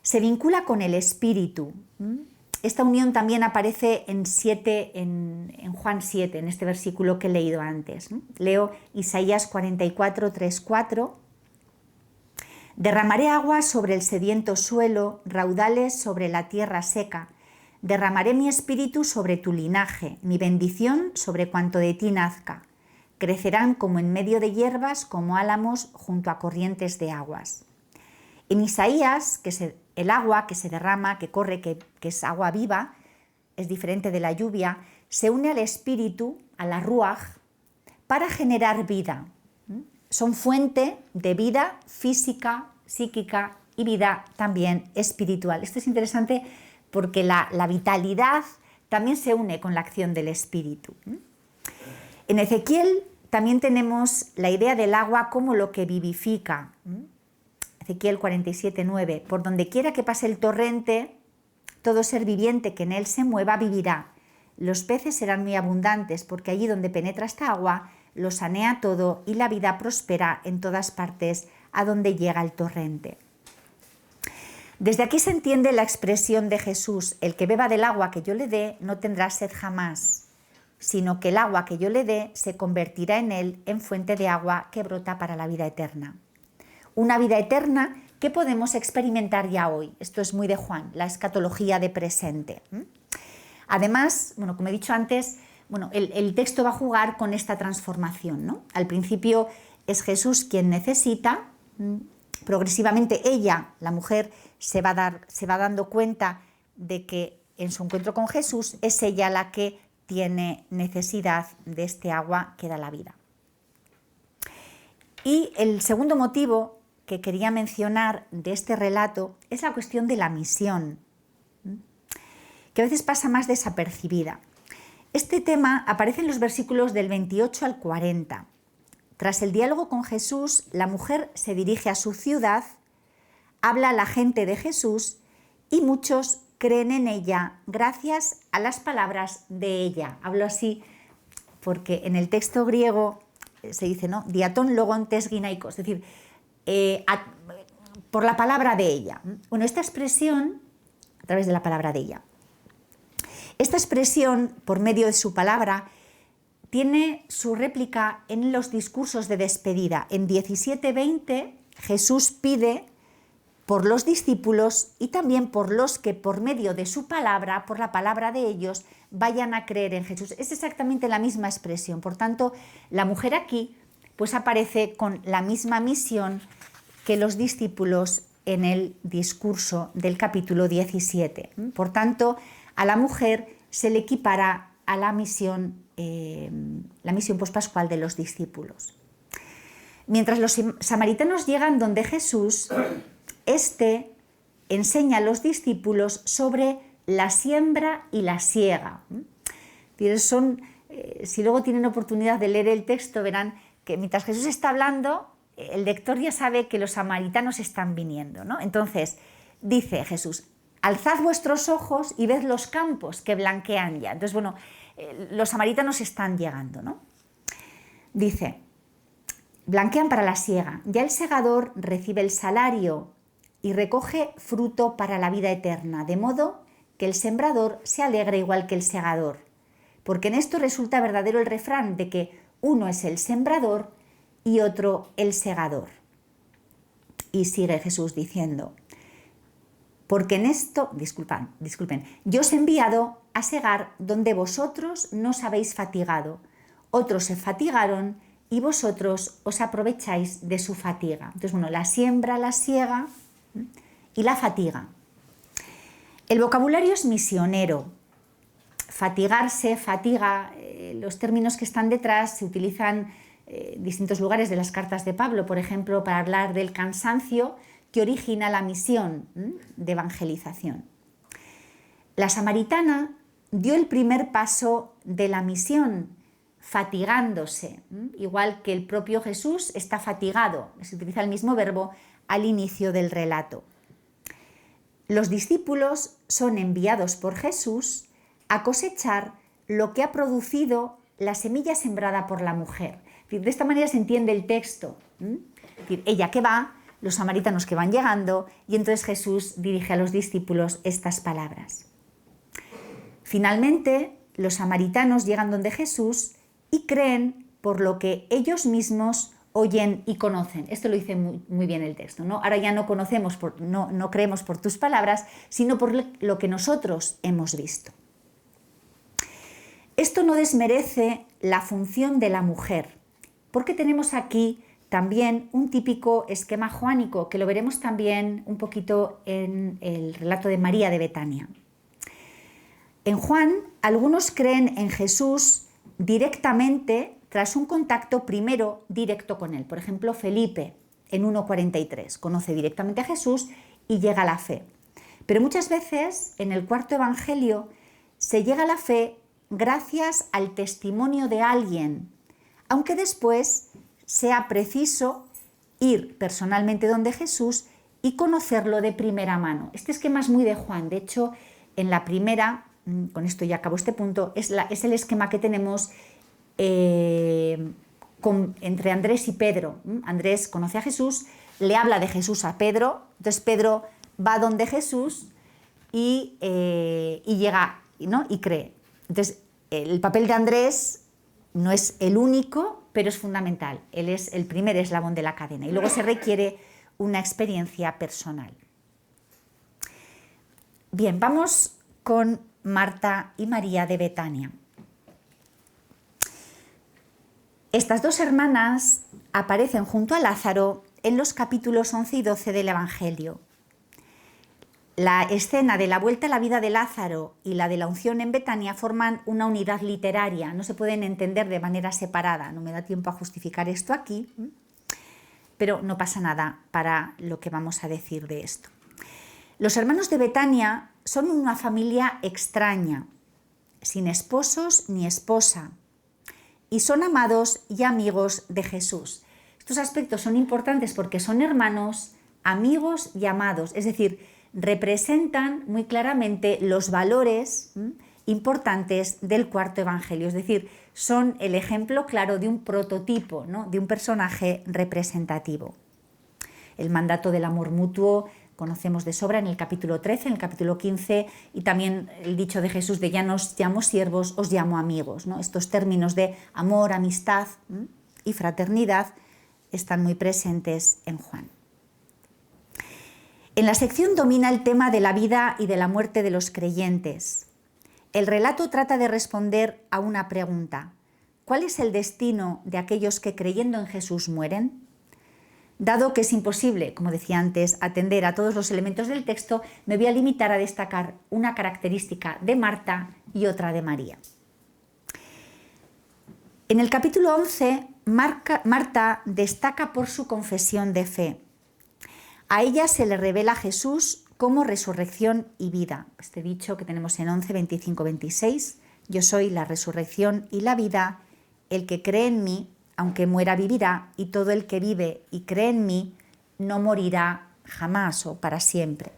se vincula con el Espíritu. Esta unión también aparece en Juan 7, en este versículo que he leído antes. Leo Isaías 44, 3, 4. Derramaré agua sobre el sediento suelo, raudales sobre la tierra seca. Derramaré mi espíritu sobre tu linaje, mi bendición sobre cuanto de ti nazca. Crecerán como en medio de hierbas, como álamos junto a corrientes de aguas. En Isaías, el agua que se derrama, que corre, que es agua viva, es diferente de la lluvia, se une al espíritu, a la ruaj, para generar vida. Son fuente de vida física, psíquica y vida también espiritual. Esto es interesante porque la vitalidad también se une con la acción del espíritu. En Ezequiel también tenemos la idea del agua como lo que vivifica. Ezequiel 47, 9. Por donde quiera que pase el torrente, todo ser viviente que en él se mueva vivirá. Los peces serán muy abundantes, porque allí donde penetra esta agua, lo sanea todo y la vida prospera en todas partes a donde llega el torrente. Desde aquí se entiende la expresión de Jesús: el que beba del agua que yo le dé no tendrá sed jamás, sino que el agua que yo le dé se convertirá en él en fuente de agua que brota para la vida eterna. Una vida eterna que podemos experimentar ya hoy. Esto es muy de Juan, la escatología de presente. Además, bueno, como he dicho antes, el texto va a jugar con esta transformación, ¿no? Al principio es Jesús quien necesita, progresivamente ella, la mujer, se va dando cuenta de que en su encuentro con Jesús es ella la que tiene necesidad de este agua que da la vida. Y el segundo motivo que quería mencionar de este relato es la cuestión de la misión, que a veces pasa más desapercibida. Este tema aparece en los versículos del 28 al 40. Tras el diálogo con Jesús, la mujer se dirige a su ciudad, habla a la gente de Jesús y muchos creen en ella gracias a las palabras de ella. Hablo así porque en el texto griego se dice, ¿no? Diatón logon tes ginaikos, es decir, por la palabra de ella. Bueno, esta expresión, a través de la palabra de ella, esta expresión, por medio de su palabra, tiene su réplica en los discursos de despedida. En 17:20 Jesús pide por los discípulos y también por los que por medio de su palabra, por la palabra de ellos, vayan a creer en Jesús. Es exactamente la misma expresión. Por tanto, la mujer aquí pues aparece con la misma misión que los discípulos en el discurso del capítulo 17. Por tanto, a la mujer se le equipara a la misión pospascual de los discípulos. Mientras los samaritanos llegan donde Jesús, éste enseña a los discípulos sobre la siembra y la siega. Si luego tienen oportunidad de leer el texto, verán que mientras Jesús está hablando, el lector ya sabe que los samaritanos están viniendo, ¿no? Entonces, dice Jesús, alzad vuestros ojos y ved los campos que blanquean ya. Entonces, los samaritanos están llegando, ¿no? Dice, blanquean para la siega, ya el segador recibe el salario y recoge fruto para la vida eterna, de modo que el sembrador se alegre igual que el segador. Porque en esto resulta verdadero el refrán de que uno es el sembrador y otro el segador. Y sigue Jesús diciendo, porque en esto, disculpen, yo os he enviado a segar donde vosotros no os habéis fatigado. Otros se fatigaron y vosotros os aprovecháis de su fatiga. Entonces, la siembra, la siega y la fatiga. El vocabulario es misionero. Fatigarse, fatiga, los términos que están detrás se utilizan en distintos lugares de las cartas de Pablo, por ejemplo, para hablar del cansancio que origina la misión de evangelización. La samaritana dio el primer paso de la misión, fatigándose, igual que el propio Jesús está fatigado, se utiliza el mismo verbo al inicio del relato. Los discípulos son enviados por Jesús a cosechar lo que ha producido la semilla sembrada por la mujer. De esta manera se entiende el texto. Es decir, ella que va, los samaritanos que van llegando, y entonces Jesús dirige a los discípulos estas palabras. Finalmente, los samaritanos llegan donde Jesús y creen por lo que ellos mismos oyen y conocen. Esto lo dice muy bien el texto, ¿no? Ahora ya no creemos por tus palabras, sino por lo que nosotros hemos visto. Esto no desmerece la función de la mujer, porque tenemos aquí también un típico esquema joánico, que lo veremos también un poquito en el relato de María de Betania. En Juan, algunos creen en Jesús directamente tras un contacto primero directo con él. Por ejemplo, Felipe, en 1:43, conoce directamente a Jesús y llega a la fe. Pero muchas veces, en el cuarto evangelio, se llega a la fe gracias al testimonio de alguien, aunque después sea preciso ir personalmente donde Jesús y conocerlo de primera mano. Este esquema es muy de Juan. De hecho, en la primera, con esto ya acabo este punto, es el esquema que tenemos entre Andrés y Pedro. Andrés conoce a Jesús, le habla de Jesús a Pedro, entonces Pedro va donde Jesús y llega, ¿no? Y cree. Entonces, el papel de Andrés no es el único, pero es fundamental. Él es el primer eslabón de la cadena y luego se requiere una experiencia personal. Bien, vamos con Marta y María de Betania. Estas dos hermanas aparecen junto a Lázaro en los capítulos 11 y 12 del Evangelio. La escena de la vuelta a la vida de Lázaro y la de la unción en Betania forman una unidad literaria, no se pueden entender de manera separada. No me da tiempo a justificar esto aquí, pero no pasa nada para lo que vamos a decir de esto. Los hermanos de Betania son una familia extraña, sin esposos ni esposa, y son amados y amigos de Jesús. Estos aspectos son importantes porque son hermanos, amigos y amados, es decir, representan muy claramente los valores importantes del cuarto evangelio, es decir, son el ejemplo claro de un prototipo, ¿no? De un personaje representativo. El mandato del amor mutuo conocemos de sobra en el capítulo 13, en el capítulo 15, y también el dicho de Jesús de ya no os llamo siervos, os llamo amigos, ¿no? Estos términos de amor, amistad y fraternidad están muy presentes en Juan. En la sección domina el tema de la vida y de la muerte de los creyentes. El relato trata de responder a una pregunta: ¿cuál es el destino de aquellos que creyendo en Jesús mueren? Dado que es imposible, como decía antes, atender a todos los elementos del texto, me voy a limitar a destacar una característica de Marta y otra de María. En el capítulo 11, Marta destaca por su confesión de fe. A ella se le revela Jesús como resurrección y vida. Este dicho que tenemos en 11, 25, 26. Yo soy la resurrección y la vida. El que cree en mí, aunque muera, vivirá, y todo el que vive y cree en mí no morirá jamás o para siempre.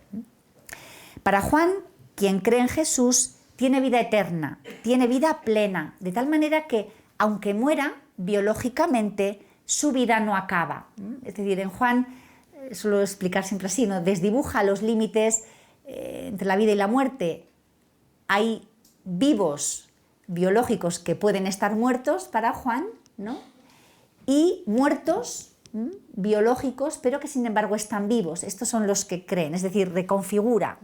Para Juan, quien cree en Jesús tiene vida eterna, tiene vida plena, de tal manera que, aunque muera biológicamente, su vida no acaba. Es decir, en Juan, suelo explicar siempre así, ¿no? Desdibuja los límites entre la vida y la muerte. Hay vivos biológicos que pueden estar muertos para Juan, ¿no? Y muertos biológicos, pero que sin embargo están vivos. Estos son los que creen, es decir, reconfigura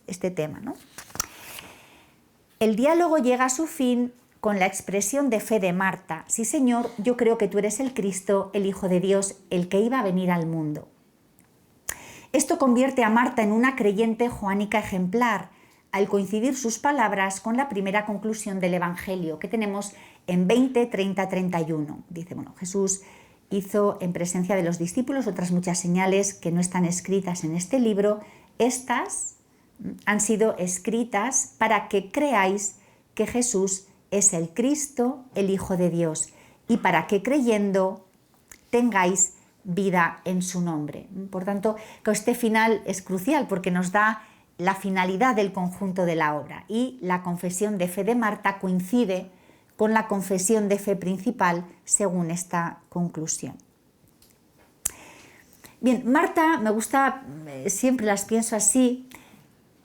este tema, ¿no? El diálogo llega a su fin con la expresión de fe de Marta: sí, Señor, yo creo que tú eres el Cristo, el Hijo de Dios, el que iba a venir al mundo. Esto convierte a Marta en una creyente joánica ejemplar, al coincidir sus palabras con la primera conclusión del Evangelio que tenemos en 20, 30, 31. Dice, bueno, Jesús hizo en presencia de los discípulos otras muchas señales que no están escritas en este libro. Estas han sido escritas para que creáis que Jesús es el Cristo, el Hijo de Dios, y para que creyendo tengáis vida en su nombre. Por tanto, este final es crucial porque nos da la finalidad del conjunto de la obra, y la confesión de fe de Marta coincide con la confesión de fe principal según esta conclusión. Bien, Marta, me gusta, siempre las pienso así.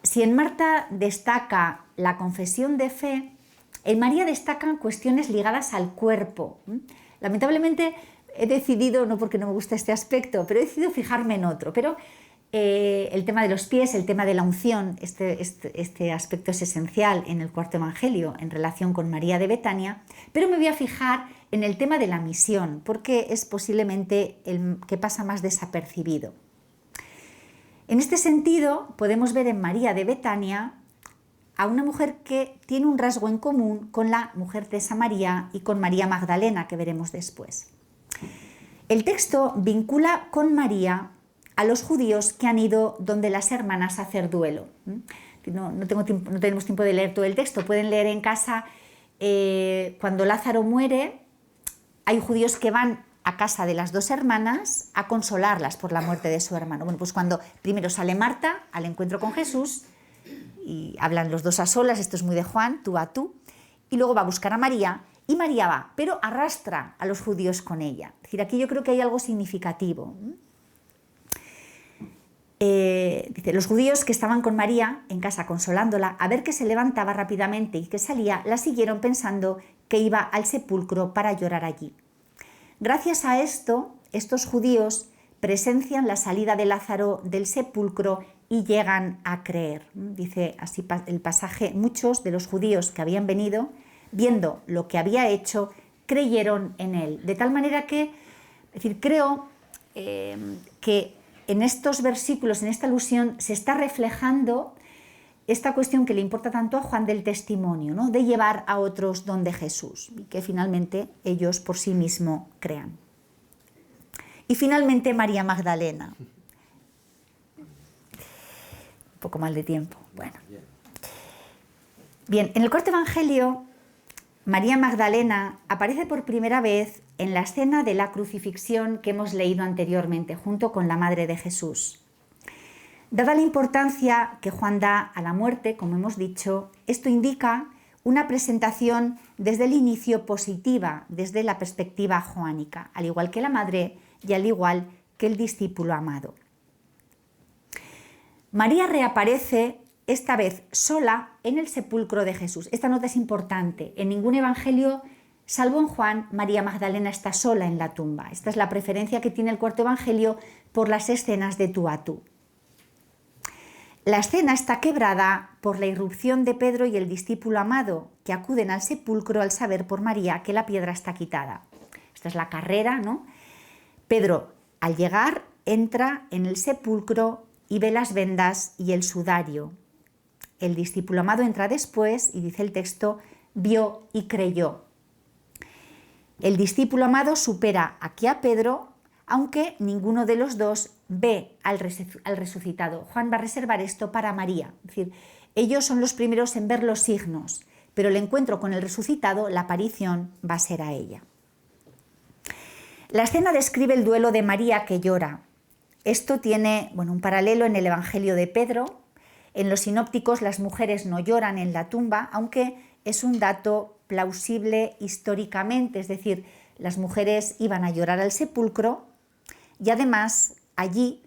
Si en Marta destaca la confesión de fe, en María destacan cuestiones ligadas al cuerpo. Lamentablemente he decidido, no porque no me gusta este aspecto, pero he decidido fijarme en otro. Pero el tema de los pies, el tema de la unción, este aspecto es esencial en el cuarto evangelio en relación con María de Betania, pero me voy a fijar en el tema de la misión, porque es posiblemente el que pasa más desapercibido. En este sentido, podemos ver en María de Betania a una mujer que tiene un rasgo en común con la mujer de Samaria y con María Magdalena, que veremos después. El texto vincula con María a los judíos que han ido donde las hermanas a hacer duelo. No tenemos tiempo de leer todo el texto, pueden leer en casa. Cuando Lázaro muere, hay judíos que van a casa de las dos hermanas a consolarlas por la muerte de su hermano. Bueno, pues cuando primero sale Marta al encuentro con Jesús y hablan los dos a solas, esto es muy de Juan, tú a tú, y luego va a buscar a María, y María va, pero arrastra a los judíos con ella. Es decir, aquí yo creo que hay algo significativo. Dice, los judíos que estaban con María en casa consolándola, a ver que se levantaba rápidamente y que salía, la siguieron pensando que iba al sepulcro para llorar allí. Gracias a esto, estos judíos presencian la salida de Lázaro del sepulcro y llegan a creer. Dice así el pasaje: muchos de los judíos que habían venido, viendo lo que había hecho, creyeron en él. De tal manera que, es decir, creo que en estos versículos, en esta alusión, se está reflejando esta cuestión que le importa tanto a Juan del testimonio, ¿no? De llevar a otros donde Jesús y que finalmente ellos por sí mismos crean. Y finalmente María Magdalena. Un poco mal de tiempo. Bueno. Bien, en el cuarto evangelio, María Magdalena aparece por primera vez en la escena de la crucifixión que hemos leído anteriormente, junto con la Madre de Jesús. Dada la importancia que Juan da a la muerte, como hemos dicho, esto indica una presentación desde el inicio positiva, desde la perspectiva joánica, al igual que la Madre y al igual que el discípulo amado. María reaparece esta vez sola en el sepulcro de Jesús. Esta nota es importante. En ningún evangelio, salvo en Juan, María Magdalena está sola en la tumba. Esta es la preferencia que tiene el cuarto evangelio por las escenas de tú a tú. La escena está quebrada por la irrupción de Pedro y el discípulo amado, que acuden al sepulcro al saber por María que la piedra está quitada. Esta es la carrera, ¿no? Pedro, al llegar, entra en el sepulcro y ve las vendas y el sudario. El discípulo amado entra después y dice el texto, vio y creyó. El discípulo amado supera aquí a Pedro, aunque ninguno de los dos ve al resucitado. Juan va a reservar esto para María. Es decir, ellos son los primeros en ver los signos, pero el encuentro con el resucitado, la aparición, va a ser a ella. La escena describe el duelo de María que llora. Esto tiene un paralelo en el Evangelio de Pedro. En los sinópticos las mujeres no lloran en la tumba, aunque es un dato plausible históricamente, es decir, las mujeres iban a llorar al sepulcro y además allí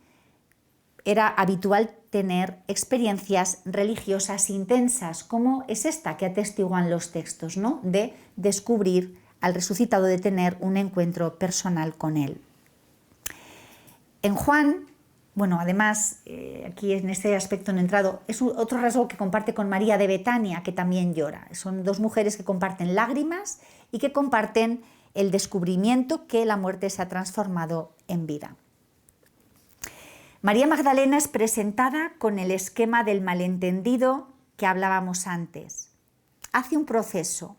era habitual tener experiencias religiosas intensas, como es esta que atestiguan los textos, ¿no? De descubrir al resucitado, de tener un encuentro personal con él. En Juan, además, aquí en este aspecto no he entrado, es otro rasgo que comparte con María de Betania, que también llora. Son dos mujeres que comparten lágrimas y que comparten el descubrimiento que la muerte se ha transformado en vida. María Magdalena es presentada con el esquema del malentendido que hablábamos antes. Hace un proceso.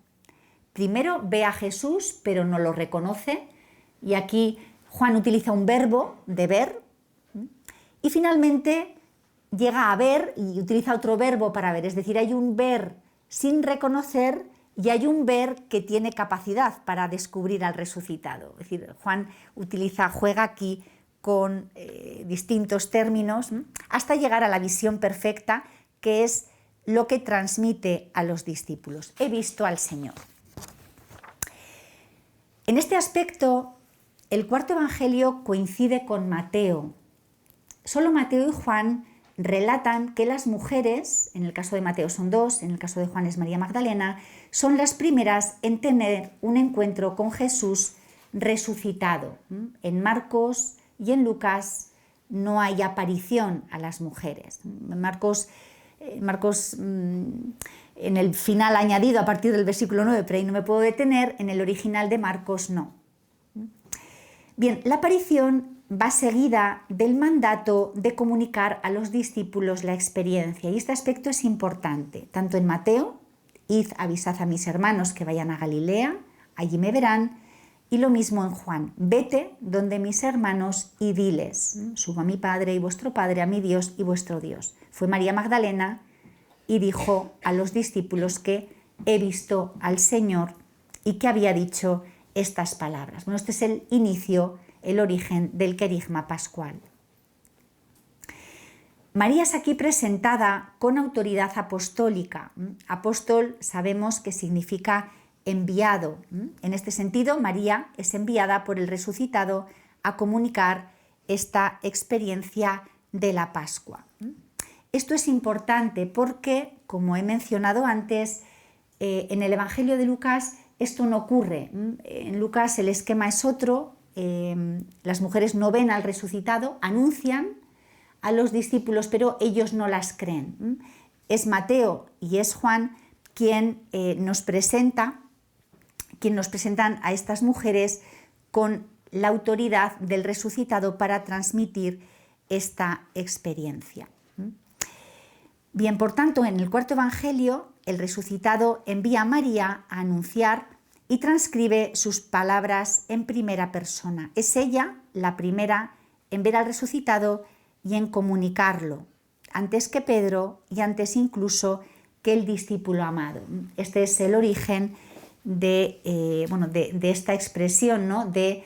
Primero ve a Jesús, pero no lo reconoce, y aquí Juan utiliza un verbo de ver, y finalmente llega a ver y utiliza otro verbo para ver, es decir, hay un ver sin reconocer y hay un ver que tiene capacidad para descubrir al resucitado. Es decir, Juan juega aquí con distintos términos hasta llegar a la visión perfecta, que es lo que transmite a los discípulos. He visto al Señor. En este aspecto, el cuarto evangelio coincide con Mateo. Solo Mateo y Juan relatan que las mujeres, en el caso de Mateo son dos, en el caso de Juan es María Magdalena, son las primeras en tener un encuentro con Jesús resucitado. En Marcos y en Lucas no hay aparición a las mujeres. Marcos en el final añadido a partir del versículo 9, pero ahí no me puedo detener, en el original de Marcos no. Bien, la aparición va seguida del mandato de comunicar a los discípulos la experiencia, y este aspecto es importante, tanto en Mateo, id, avisad a mis hermanos que vayan a Galilea, allí me verán, y lo mismo en Juan, vete donde mis hermanos y diles, subo a mi Padre y vuestro Padre, a mi Dios y vuestro Dios. Fue María Magdalena y dijo a los discípulos que he visto al Señor y que había dicho estas palabras. Este es el inicio, el origen del querigma pascual. María es aquí presentada con autoridad apostólica. Apóstol sabemos que significa enviado. En este sentido, María es enviada por el resucitado a comunicar esta experiencia de la Pascua. Esto es importante porque, como he mencionado antes, en el Evangelio de Lucas esto no ocurre. En Lucas el esquema es otro, las mujeres no ven al resucitado, anuncian a los discípulos, pero ellos no las creen. Es Mateo y es Juan quien nos presentan a estas mujeres con la autoridad del resucitado para transmitir esta experiencia. Bien, por tanto, en el cuarto evangelio, el resucitado envía a María a anunciar y transcribe sus palabras en primera persona. Es ella la primera en ver al resucitado y en comunicarlo, antes que Pedro y antes incluso que el discípulo amado. Este es el origen de esta expresión, ¿no?, de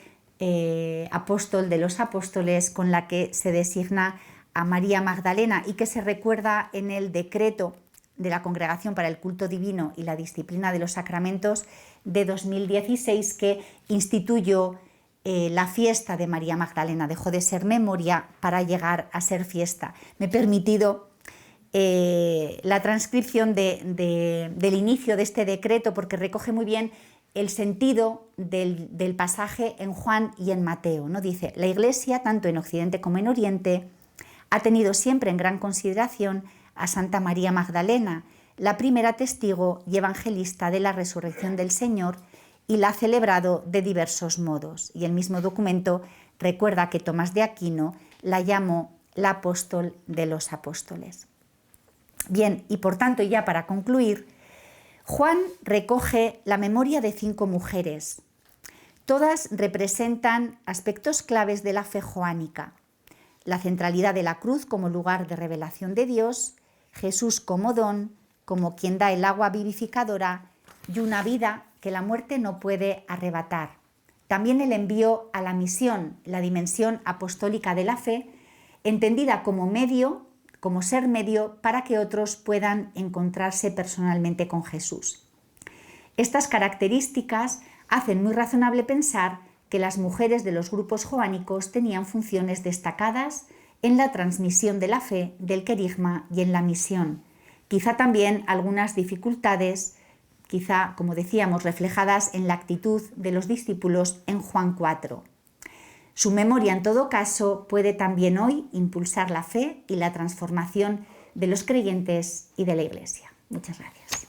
apóstol de los apóstoles, con la que se designa a María Magdalena y que se recuerda en el decreto de la Congregación para el Culto Divino y la Disciplina de los Sacramentos de 2016, que instituyó la fiesta de María Magdalena. Dejó de ser memoria para llegar a ser fiesta. Me he permitido la transcripción del inicio de este decreto porque recoge muy bien el sentido del pasaje en Juan y en Mateo, ¿no? Dice, la Iglesia, tanto en Occidente como en Oriente, Ha tenido siempre en gran consideración a Santa María Magdalena, la primera testigo y evangelista de la resurrección del Señor, y la ha celebrado de diversos modos. Y el mismo documento recuerda que Tomás de Aquino la llamó la apóstol de los apóstoles. Bien, y por tanto, ya para concluir, Juan recoge la memoria de 5 mujeres. Todas representan aspectos claves de la fe joánica: la centralidad de la cruz como lugar de revelación de Dios, Jesús como don, como quien da el agua vivificadora, y una vida que la muerte no puede arrebatar. También el envío a la misión, la dimensión apostólica de la fe, entendida como medio, como ser medio para que otros puedan encontrarse personalmente con Jesús. Estas características hacen muy razonable pensar que las mujeres de los grupos joánicos tenían funciones destacadas en la transmisión de la fe, del querigma y en la misión. Quizá también algunas dificultades, quizá, como decíamos, reflejadas en la actitud de los discípulos en Juan 4. Su memoria, en todo caso, puede también hoy impulsar la fe y la transformación de los creyentes y de la Iglesia. Muchas gracias.